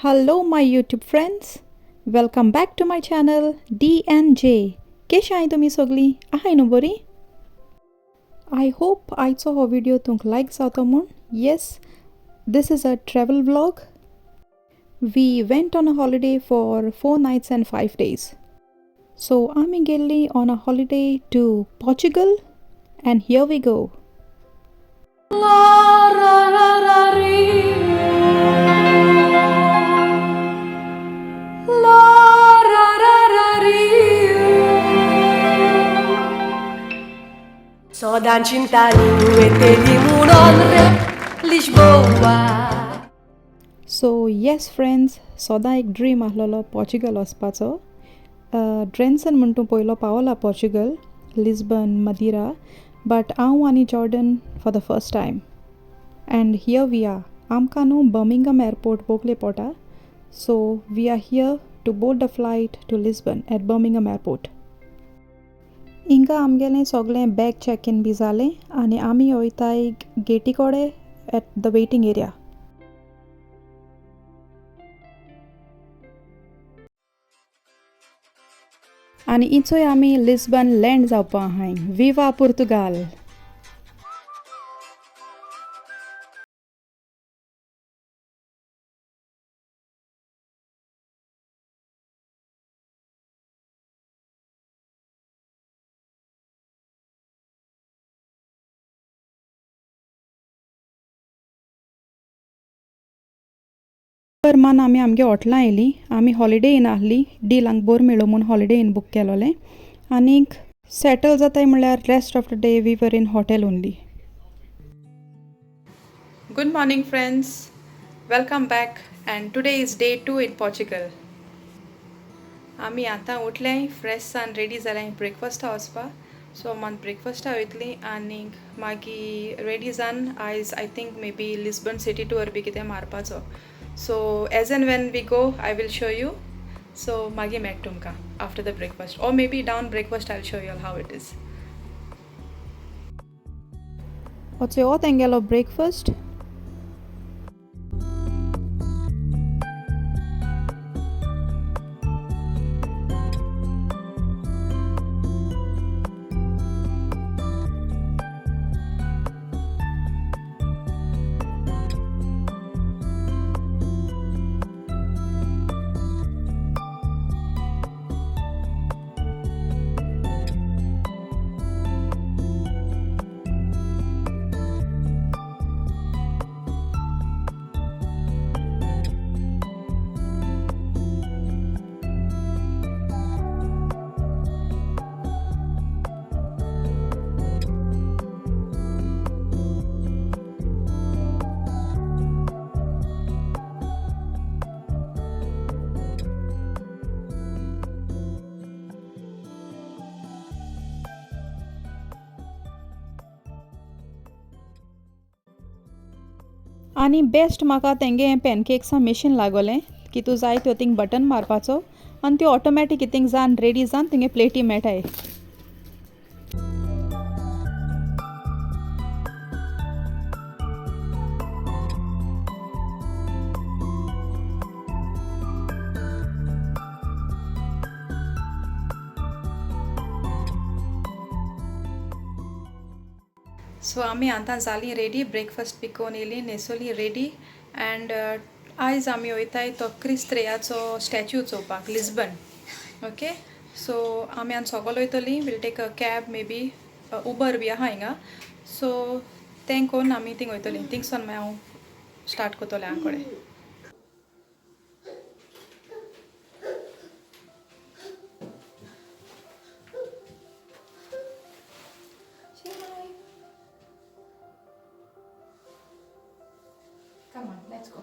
Hello my YouTube friends, welcome back to my channel D&J. केश आहाय तुमी सगळीं? आहाय न्हू बरी? I hope आयचो हो व्हिडिओ तुमक लायक जावतो म्हूण. Yes, this is a travel vlog. We went on a holiday for 4 nights and 5 days. So आमी गेल्ली on a holiday to Portugal and here we go. Sodan cintaninho etelimu nonre Lisboa. So yes friends, सोदा एक dream आसलेलो Portugal वचपाचो. ड्रेन्सन म्हण तूं पयलो पावला Portugal, Lisbon, मदिरा, बट हांव आनी Jordan for the first time. And here we are. आमकां न्हू बर्मिंगम एअरपोर्ट बोगले पोटा. So we are here to board the flight to Lisbon at Birmingham airport. हिंगा आमगेलें सगळें बॅग चॅक इन बी जालें आनी आमी वयताय गेटी कोडे एट द वेटिंग एरिया. आनी इचोय आमी लिस्बन लँड जावपा आहाय. विवा पुर्तुगाल. मान आमी आमगे हॉटलां येयलीं. आमी हॉलिडे इन आहली. डीलांक बोर मेळो म्हूण हॉलिडे इन बूक केलोलें. आनीक सेटल जाताय म्हणल्यार rest of the day we were in hotel only. Good morning friends, welcome back and today is day 2 in Portugal. आमी आतां उठलें, फ्रेश जावन रेडी जालें ब्रेकफास्टा वचपा. सो मन ब्रेकफास्टा वयतलीं आनीक मागीर रेडी जावन आयज I think maybe Lisbon city tour बी कितें मारपाचो. So as and when we go, I will show you. So magi met tumka after the breakfast, or maybe down breakfast I'll show you all how it is. What's your tengelo breakfast? आनी best म्हाका तेंगे पॅनकेक्सा machine लागोलें की तूं जाय त्यो thing button मारपाचो आनी त्यो ऑटोमॅटीक कितें जावन रेडी जावन तुगे प्लेटी मेळटाय. सो आमी आतां जालीं रेडी, ब्रेकफास्ट बी कोन्न येयलीं, न्हेसोलीं रेडी. एंड आयज आमी वयताय तो क्रिस्त्रेयाचो स्टॅच्यू चोवपाक लिस्बन. ओके, सो आमी आनी सोगल वयतलीं. We'll take a cab, may be Uber बी आहा हिंगा. सो तें कोन्न आमी थिंग वयतलीं. थिंगसोन मागीर हांव स्टार्ट कोत्तोलें हांग कोडे. Come on, let's go.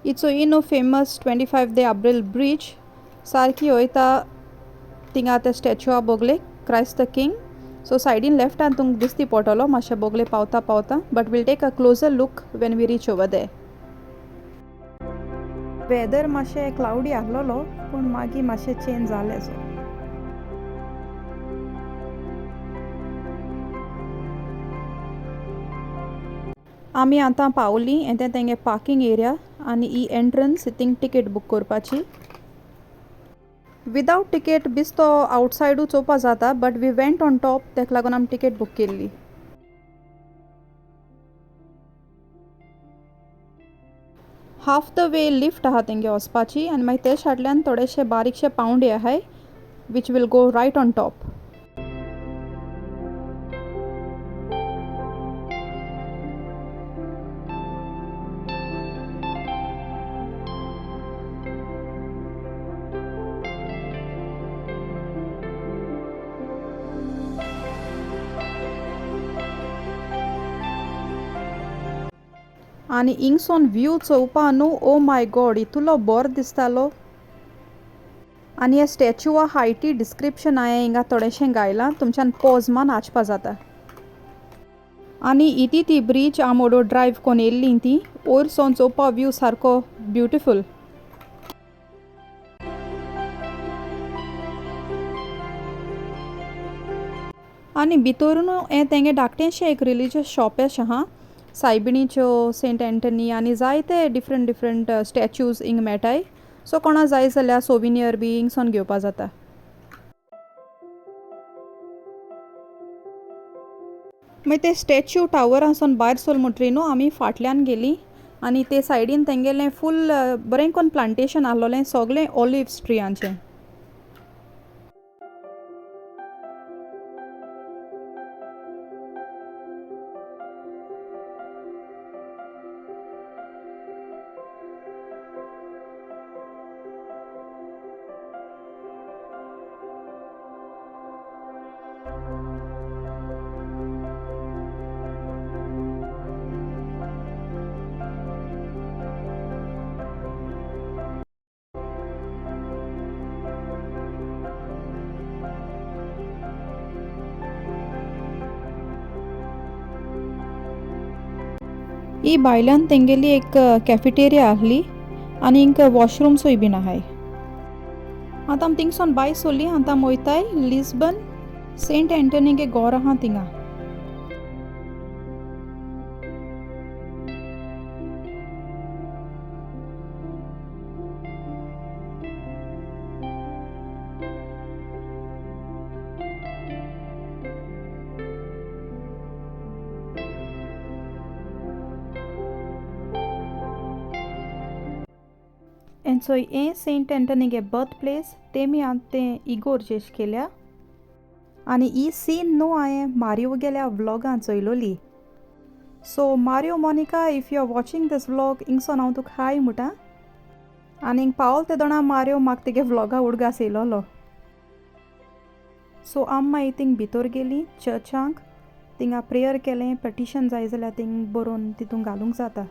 It's a famous 25th day April bridge. सारकी वयता थिंगा ते स्टॅच्यूआ बोगले क्रायस्ट द किंग. सो सायडीन लेफ्टान तुमकां दिसती पडटलो मातशें बोगले पावता but we'll take a closer look when we reach over there. Weather मातशें क्लाउडी आसलोलो पूण मागीर मातशें चेंज जालें सो. आमी आतां पावलीं यें तेंगे पार्किंग एरिया आनी ही एंट्रन्स थिंग टिकेट बूक करपाची. विदाउट टिकेट बिस्तो आवटसायडू चोवपा जाता but we went on top तेका लागून आमी टिकेट बूक केल्ली. हाफ द वे लिफ्ट आहा तेंगे वचपाची आनी मागीर ते फाटल्यान थोडेशे बारीकशे पावंडे आहाय which will go right on top. आनी हिंगसोन व्यू चोवपा न्हू ओ माय गॉड इतुलो बोर दिसतालो. आनी हे स्टॅच्यूआ हायटी डिस्क्रिप्शन हांवें हिंगा थोडेशें घायलां तुमच्यान पॉज मान आचपा जाता. आनी इती ती ब्रीज आमोडो ड्रायव कोन्न येयल्ली ती वयर सोन चोवपा व्यू सारको ब्युटिफूल. आनी भितरून हें तेंगे धाकटेंशें एक रिलीजियस शॉपेश आहा सायबिणीच्यो सेंट एंटनी आनी जायते डिफरंट स्टॅच्यूज हिंग मेळटाय. सो कोणा जाय जाल्यार सोविनियर बी हिंगसोन घेवपा जाता. मागीर ते स्टॅच्यू टावरांसून भायर सोल म्हणटरी न्हू आमी फाटल्यान गेलीं आनी ते सायडीन तेंगेलें फूल बरें कोन्न प्लांटेशन आहलोलें सोगलें ऑलिव्स ट्रियांचें. ही भायल्यान तेंगेली एक कॅफेटेरिया आहली आनी हिंग वॉशरूम्सूय बीन आहाय. आतां आमी थिंगसोन भायर सोरलीं आतां आमी वोयताय लिस्बन सेंट एंटनीगे घोर आहा थिंगा. एंड सो हें सेंट एंटनीगे बर्थ प्लेस तेमी तें इगोर जेश केल्या. आनी ही सीन न्हू हांवें मारियो व्लॉगां चोयलोली. So Mario Monica if you are watching this vlog हिंगसोन हांव तुका हाय म्हुटा. आनी हिंग पावल ते दोणा मारियो म्हाका तेगे व्लॉगा उडगास येयलोलो. सो आमी मागीर थिंग भितोर गेलीं चर्चांक थिंगा प्रेयर केलें पेटिशन जाय जाल्यार थिंग बरोवन तितूंक घालूंक जाता.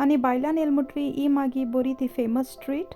आनी भायल्यान येयले म्हणटरी ही मागीर बरी ती फेमस स्ट्रीट.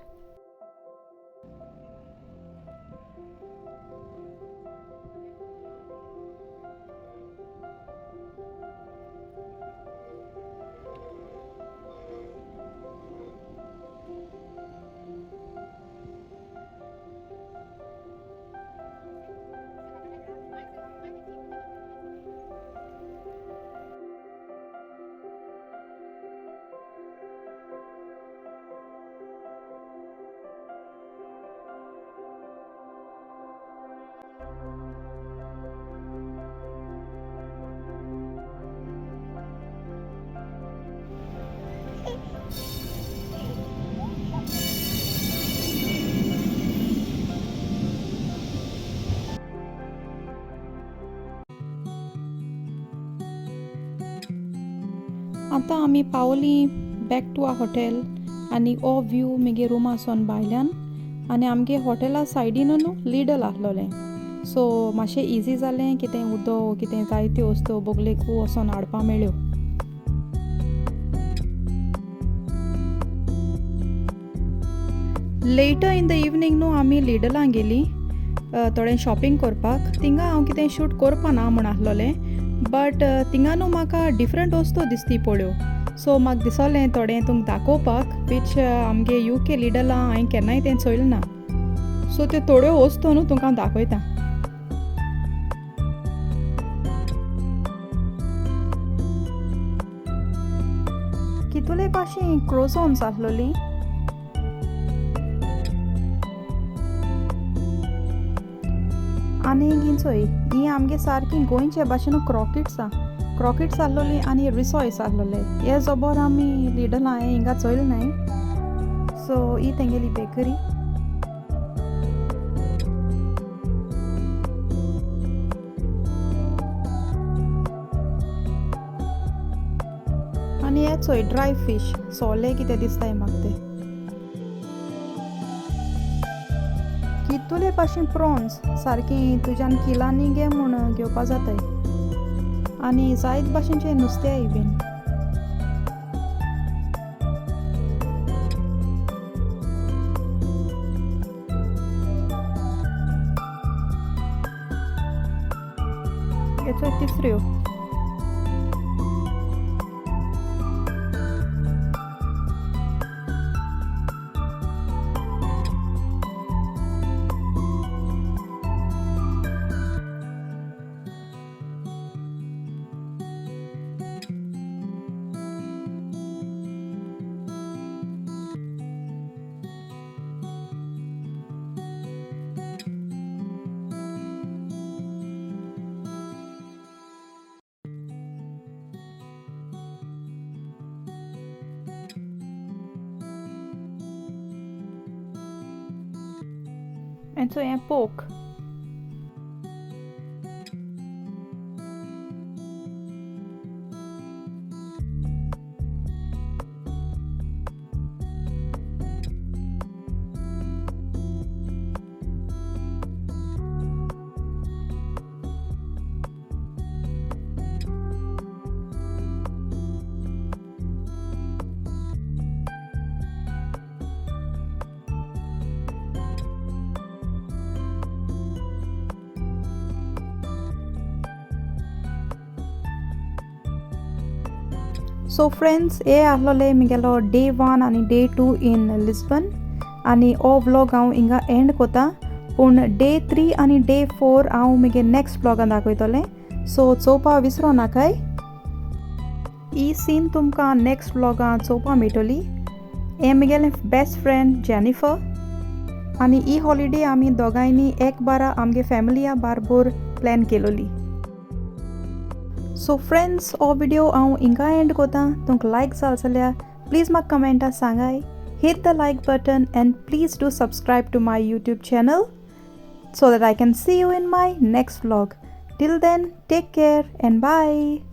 आतां आमी पावलीं बॅक टू आ हॉटेल आनी हो व्यू म्हगे रुमासून भायल्यान. आनी आमगे हॉटेला सायडीन न्हू लिडल आहलोलें. सो मातशें इजी जालें कितें उदक कितें जायत्यो वस्तू बोगलेकू वचोन हाडपा मेळ्ळ्यो. लेटर इन द इवनिंग न्हू आमी लिडलां गेलीं थोडें शॉपिंग करपाक. थिंगा हांव कितें शूट करपा ना म्हूण आसलोलें, बट थिंगा न्हू म्हाका डिफरंट वस्तू दिसती पळ्यो. सो म्हाका दिसोलें थोडें तुमकां दाखोवपाक वीच आमगे UK लिडलां हांवें केन्नाय तें चोयलें ना. सो त्यो थोड्यो वस्तू न्हू तुमकां दाखयता. कितुले भाशेन क्रोझॉन्स आसलोलीं. आनी गिंचोय ही आमगे सारकीं गोंयचे भाशेन क्रॉकेट्स आसलोलीं आनी रिसॉयस आसलोले. हे जोबोर आमी लिडलां हांवें हिंगा चोयलें नाय. सो ही तेंगेली बेकरी. आनी हे चोय ड्राय फीश सोले कितें दिसताय म्हाका ते. कितुले भाशेन प्रॉन्स सारकीं तुज्यान किलांनी घे म्हूण घेवपा जाताय. आनी जायत भाशेनचें नुस्तेंय बीन. हे चोय तिसऱ्यो. And so हें पोक. सो फ्रेंड्स हे आसलोले म्हगेलो डे 1 आनी डे 2 इन लिस्बन. आनी हो व्लॉग हांव हिंगा एंड कोता. पूण डे 3 आनी डे 4 हांव म्हगे नेक्स्ट व्लॉगान दाखयतलें. सो चोवपा विसरो नाकाय. ही सीन तुमकां नेक्स्ट व्लॉगां चोवपा मेळटली. हें म्हगेलें बेस्ट फ्रेंड जेनिफर. आनी ही हॉलिडे आमी दोगांयनी एक बारा आमगे फॅमिलिया बारबोर प्लॅन केलोली. सो फ्रेंड्स हो व्हिडिओ हांव हिंगा एंड कोता. तुमकां लायक जाल जाल्यार प्लीज म्हाका कमेंटां सांगाय. Hit the like button and please do subscribe to my YouTube channel so that I can see you in my next vlog. Till then, take care and bye.